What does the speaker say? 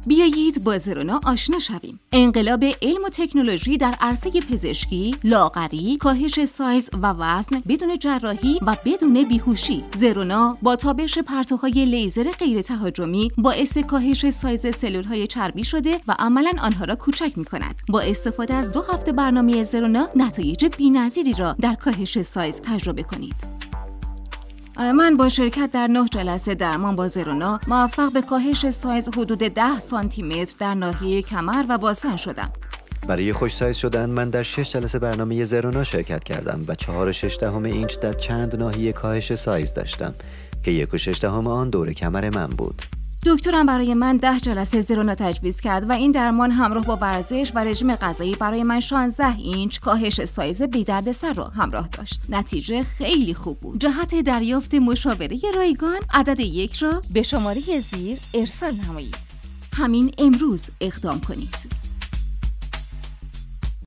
بیایید با زرونا آشنا شویم. انقلاب علم و تکنولوژی در عرصه پزشکی، لاغری، کاهش سایز و وزن بدون جراحی و بدون بیهوشی. زرونا با تابش پرتوهای لیزر غیر تهاجمی باعث کاهش سایز سلول‌های چربی شده و عملاً آنها را کوچک می‌کند. با استفاده از 2 هفته برنامه زرونا نتایج بی‌نظیری را در کاهش سایز تجربه کنید. من با شرکت در 9 جلسه درمان با زرونا موفق به کاهش سایز حدود 10 سانتی متر در ناحیه کمر و باسن شدم. برای خوش سایز شدن من در 6 جلسه برنامه زرونا شرکت کردم و 4.6 اینچ در چند ناحیه کاهش سایز داشتم که 1.6 آن دور کمر من بود. دکترم برای من 10 جلسه زرونا تجویز کرد و این درمان همراه با ورزش و رژیم غذایی برای من 16 اینچ کاهش سایز بی دردسر را همراه داشت. نتیجه خیلی خوب بود. جهت دریافت مشاوره رایگان عدد 1 را به شماره زیر ارسال نمایید. همین امروز اقدام کنید.